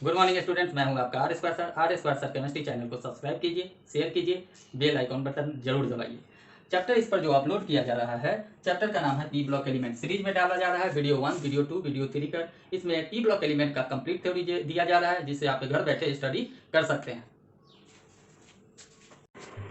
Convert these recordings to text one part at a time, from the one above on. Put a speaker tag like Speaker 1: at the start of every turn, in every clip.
Speaker 1: Good morning students, मैं हूं आपका R square sir chemistry channel को सब्सक्राइब कीजिए, शेयर कीजिए, बेल आइकॉन बटन जरूर दबाइए। चैप्टर इस पर जो अपलोड किया जा रहा है, चैप्टर का नाम है पी ब्लॉक एलिमेंट। सीरीज में डाला जा रहा है वीडियो 1, वीडियो 2, वीडियो 3 कर। इसमें पी ब्लॉक एलिमेंट का कंप्लीट थ्योरी दिया जा रहा है, जिससे आप घर बैठे स्टडी कर सकते हैं।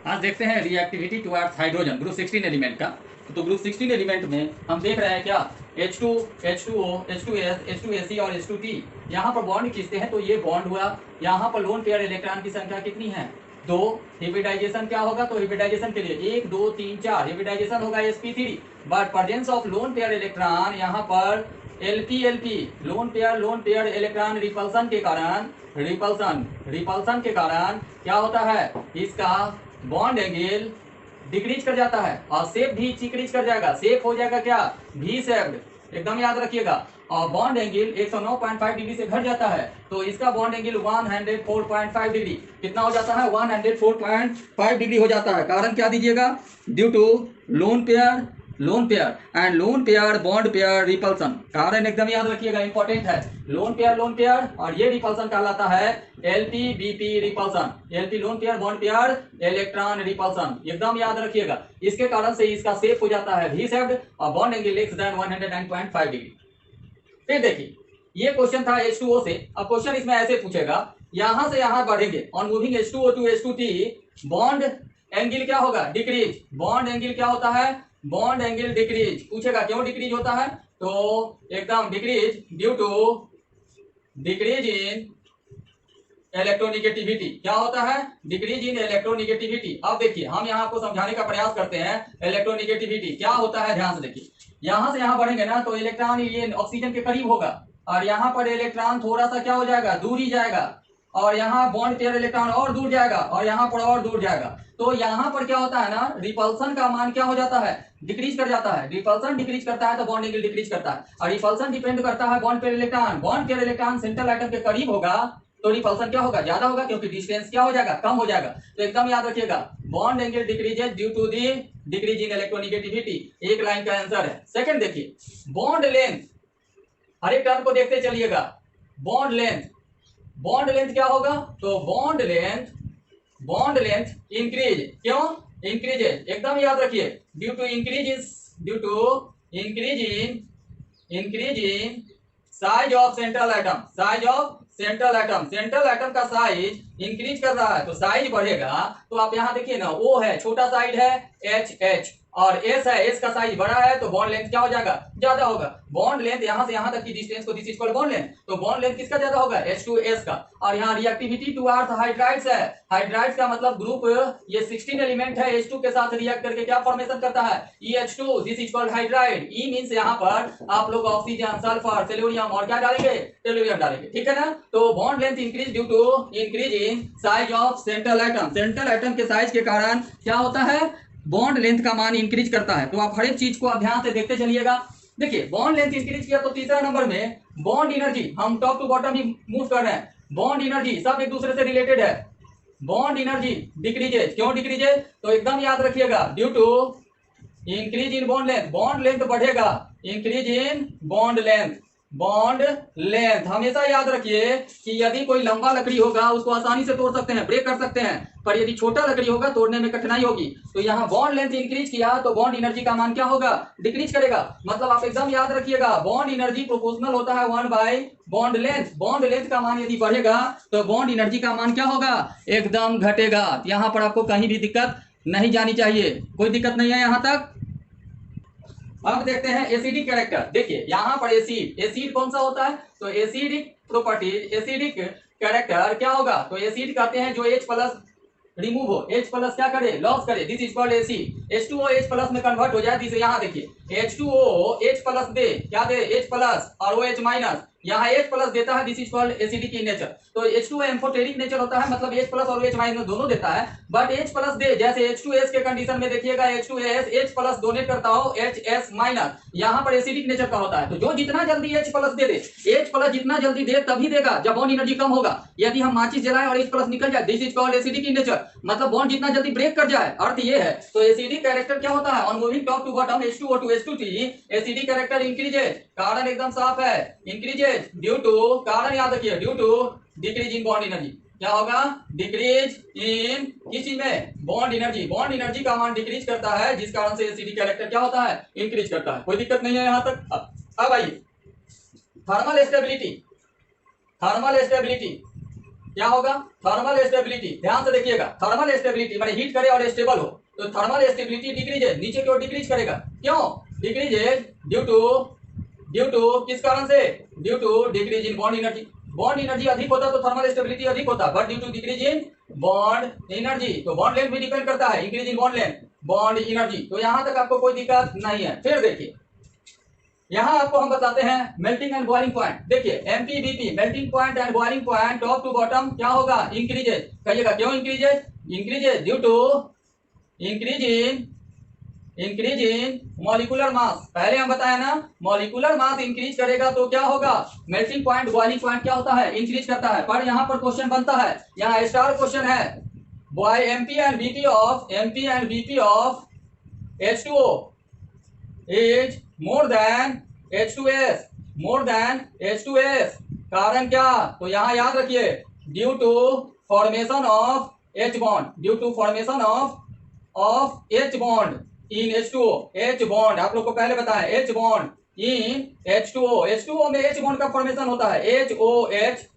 Speaker 1: आज देखते हैं reactivity towards hydrogen group 16 element का। तो ग्रुप 16 एलिमेंट में हम देख रहे हैं क्या H2, H2O, H2S, H2AC और H2T। यहाँ पर बॉन्ड खींचते हैं तो ये बॉन्ड हुआ। यहाँ पर लोन पेयर इलेक्ट्रॉन की संख्या कितनी है? 2। हिब्रिडाइजेशन क्या होगा? तो हिब्रिडाइजेशन के लिए 1 2 3 4 हिब्रिडाइजेशन होगा sp3। But presence of lone pair electron यहाँ पर LP lone pair electron repulsion के कारण क्या होता है? इसका बॉन्ड एंगल डिक्रीज कर जाता है और शेप भी डिक्रीज कर जाएगा। शेप हो जाएगा क्या? V शेप्ड, एकदम याद रखिएगा। और बॉन्ड एंगल 109.5 डिग्री से घट जाता है, तो इसका बॉन्ड एंगल 104.5 डिग्री कितना हो जाता है? 104.5 डिग्री हो जाता है। कारण क्या दीजिएगा? Due to lone pair and lone pair bond pair repulsion. कारण एकदम याद रखिएगा, इंपॉर्टेंट है। लोन पेयर और ये रिपल्सन कहलाता है LP-BP repulsion. LP loan pair bond pair electron repulsion, एकदम याद रखिएगा। इसके कारण से इसका शेप हो जाता है V शेप्ड और bond angle less than 109.5 degree. फिर देखिए, ये क्वेश्चन था H2O से। अब क्वेश्चन इसमें ऐसे पूछेगा, यहां से यहां बढ़ेंगे on moving H2O to H2T, bond angle क्या होगा? डिक्रीज। बॉन्ड एंगल क्या होता है? Bond angle decrease. पूछेगा क्यों डिक्रीज होता है? तो एकदम decrease due to decrease in electronegativity. क्या होता है? Decrease in electronegativity. अब देखिए, हम यहाँ आपको समझाने का प्रयास करते हैं। इलेक्ट्रोनिगेटिविटी क्या होता है, ध्यान से देखिए। यहां से यहां बढ़ेंगे ना, तो इलेक्ट्रॉन ये ऑक्सीजन के करीब होगा और यहाँ पर इलेक्ट्रॉन थोड़ा सा क्या हो जाएगा? दूर ही जाएगा। और यहाँ बॉन्ड पेयर इलेक्ट्रॉन और दूर जाएगा और यहाँ पर और दूर जाएगा। तो यहाँ पर क्या होता है ना, रिपल्सन का मान क्या हो जाता है? डिक्रीज कर जाता है। रिपल्सन डिक्रीज करता है तो बॉन्ड एंगल डिक्रीज करता है। और रिपल्सन डिपेंड करता है bond pair electron. Bond pair electron central atom के करीब होगा तो रिपल्सन क्या होगा? ज्यादा होगा, क्योंकि डिस्टेंस क्या हो जाएगा? कम हो जाएगा। तो एकदम याद रखिएगा, bond angle decreases due to the decrease in electronegativity. एक लाइन का आंसर है। सेकंड देखिए, बॉन्ड लेंथ, हर एक टर्म को देखते चलिएगा। बॉन्ड लेंथ क्या होगा? तो बॉन्ड लेंथ इंक्रीज। क्यों इंक्रीजेज? एकदम याद रखिए, due to increase in size of central atom. Central atom का साइज इंक्रीज कर रहा है तो साइज बढ़ेगा। तो आप यहाँ देखिए ना, O है, छोटा साइड है H और S है, S का साइज बड़ा है तो बॉन्ड लेंथ क्या हो जाएगा? ज्यादा होगा। बॉन्ड लेंथ यहाँ से यहाँ तक की डिस्टेंस को this is called bond length. तो बॉन्ड लेंथ किसका ज्यादा होगा? H2S का। और यहाँ रिएक्टिविटी टुवर्ड्स हाइड्राइड्स है। हाइड्राइड्स का मतलब ग्रुप ये 16 एलिमेंट है, H2 के साथ रिएक्ट करके क्या फॉर्मेशन करता है? EH2, this is called hydride. E means यहाँ पर आप लोग ऑक्सीजन, सल्फर, सेलेनियम और क्या डालेंगे? टेलुरियम डालेंगे, ठीक है ना। तो bond length increase due to increase in size of central atom. Central atom के साइज के कारण क्या होता है? बॉन्ड लेंथ का मान इंक्रीज करता है। तो आप हर एक चीज को आप ध्यान से देखते चलिएगा। देखिए, बॉन्ड लेंथ इंक्रीज किया तो तीसरा नंबर में बॉन्ड एनर्जी, हम टॉप टू बॉटम ही मूव कर रहे हैं। बॉन्ड एनर्जी सब एक दूसरे से रिलेटेड है। Bond energy decreases. क्यों डिक्रीजेज? तो एकदम याद रखिएगा, due to increase in bond length. Bond length बढ़ेगा, इंक्रीज इन बॉन्ड लेंथ। हमेशा याद रखिए कि यदि कोई लंबा लकड़ी होगा उसको आसानी से तोड़ सकते हैं, ब्रेक कर सकते हैं, पर यदि छोटा लकड़ी होगा तोड़ने में कठिनाई होगी। तो यहाँ बॉन्ड लेंथ इंक्रीज किया तो बॉन्ड एनर्जी का मान क्या होगा? डिक्रीज करेगा। मतलब आप एकदम याद रखिएगा, बॉन्ड एनर्जी प्रोपोर्शनल होता है 1 bye bond length. Bond length का मान यदि बढ़ेगा तो बॉन्ड एनर्जी का मान क्या होगा? एकदम घटेगा। यहाँ पर आपको कहीं भी दिक्कत नहीं जानी चाहिए, कोई दिक्कत नहीं है यहाँ तक। अब देखते हैं एसिडिक कैरेक्टर। देखिए यहाँ पर एसिड कौन सा होता है? तो एसिडिक प्रॉपर्टीज, एसिडिक कैरेक्टर क्या होगा? तो एसिड कहते हैं जो H प्लस रिमूव हो, H प्लस क्या करे? लॉस करे, this is called acid. H2O H plus में कन्वर्ट हो जाए, जिसे यहाँ देखिए H2O H प्लस दे, क्या दे? H प्लस और OH माइनस। यहाँ H प्लस देता है, this is called acidic in nature. तो H2O एम्फोटेरिक नेचर होता है, मतलब H प्लस और OH माइनस दोनों देता है। बट H प्लस दे, जैसे H2S के कंडीशन में देखिएगा H2S H प्लस डोनेट करता हो HS माइनस, यहाँ पर एसिडिक नेचर का होता है। तो जो जितना जल्दी H प्लस दे, H प्लस जितना जल्दी दे तभी देगा जब बॉन्ड एनर्जी कम होगा। यदि हम माचिस जलाएं और H प्लस निकल जाए, this is called acidic in nature, मतलब बॉन्ड जितना जल्दी ब्रेक कर जाए, अर्थ ये है। तो एसिडिक कैरेक्टर क्या होता है? On moving top to bottom H2O to H2T, acidic character increases कारण एकदम साफ है, इंक्रीजेज ड्यू टू, कारण याद रखिए, due to decrease in bond energy. क्या होगा? डिक्रीज इन किस चीज में? Bond energy. बॉन्ड एनर्जी का मान डिक्रीज करता है, जिस कारण से एसिडिक कैरेक्टर क्या होता है? इंक्रीज करता है। कोई दिक्कत नहीं है यहां तक। अब आइए थर्मल स्टेबिलिटी। थर्मल स्टेबिलिटी क्या होगा? थर्मल स्टेबिलिटी ध्यान से देखिएगा, थर्मल स्टेबिलिटी माने हीट करे और स्टेबल हो, तो थर्मल स्टेबिलिटी डिक्रीज है, नीचे की ओर डिक्रीज करेगा। क्यों डिक्रीज है? ड्यू टू किस कारण से? Due to decrease in bond energy. Bond energy अधिक होता तो थर्मल स्टेबिलिटी अधिक होता, but due to decrease in bond energy, तो बॉन्ड लेंथ भी डिपेंड करता है, increase in bond length, bond energy. तो यहां तक आपको कोई दिक्कत नहीं है। फिर देखिए यहां आपको हम बताते हैं मेल्टिंग एंड बॉइलिंग पॉइंट। देखिए MPBP, melting point and boiling point, top to bottom क्या होगा? इंक्रीजेज। कहिएगा क्यों increases? Increases due to increase in molecular mass. पहले हम बताया ना, मॉलिक्यूलर मास इंक्रीज करेगा तो क्या होगा? मेल्टिंग पॉइंट बॉइलिंग पॉइंट क्या होता है? इंक्रीज करता है। पर यहाँ पर क्वेश्चन बनता है, यहाँ स्टार क्वेश्चन है, boy MP and BP of H2O is more than H2S। कारण क्या? तो यहां याद रखिए, due to formation of H bond, due to formation of H bond in H2O। H bond आप लोग को पहले बताया, H बॉन्ड इन H2O में H बॉन्ड का फॉर्मेशन होता है, HOH,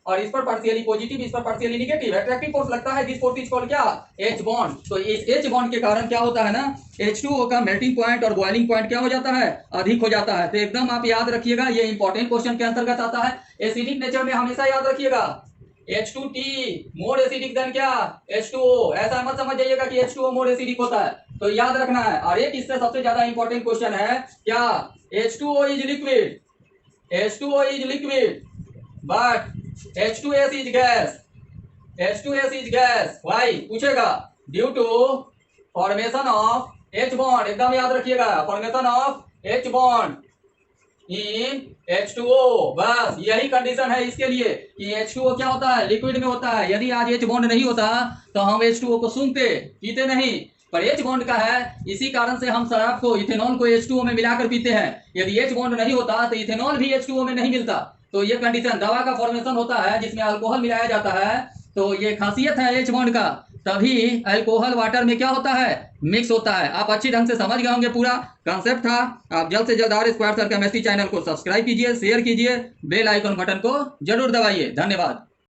Speaker 1: और इस पर पार्शियली पॉजिटिव, इस पर पार्शियली नेगेटिव एट्रैक्टिव फोर्स लगता है, दिस फोर्स इज कॉल्ड क्या? H bond. तो इस H बॉन्ड के कारण क्या होता है ना, H2O का मेल्टिंग पॉइंट और बॉइलिंग पॉइंट क्या हो जाता है? अधिक हो जाता है। तो एकदम आप याद रखिएगा, ये इंपॉर्टेंट क्वेश्चन के अंतर्गत आता है। एसिडिक नेचर में हमेशा याद रखिएगा, H2T मोर एसिडिक देन क्या? H2O। ऐसा मत समझ जाइएगा कि H2O मोर एसिडिक होता है, तो याद रखना है। और एक इससे सबसे ज्यादा इंपॉर्टेंट क्वेश्चन है क्या? H2O is liquid but H2S is gas। Why? पूछेगा, due to formation of H bond, एकदम याद रखिएगा, formation of H bond in H2O। बस यही कंडीशन है इसके लिए कि H2O क्या होता है? लिक्विड में होता है। यदि आज H बॉन्ड नहीं होता तो हम H2O को सूंघते, पीते नहीं, पर H बॉन्ड का है, इसी कारण से हम शराब को, इथेनॉल को H2O में मिलाकर पीते हैं। यदि H बॉन्ड नहीं होता तो इथेनॉल भी H2O में नहीं मिलता। तो ये कंडीशन, दवा का फॉर्मेशन होता है जिसमें अल्कोहल मिलाया जाता है, तो ये खासियत है H बॉन्ड का, तभी अल्कोहल वाटर में क्या होता है? मिक्स होता है। आप अच्छी ढंग से समझ गए होंगे, पूरा कंसेप्ट था। आप जल्द से जल्द R² सर केमिस्ट्री चैनल को सब्सक्राइब कीजिए, शेयर कीजिए, बेल आइकन बटन को जरूर दबाइए। धन्यवाद।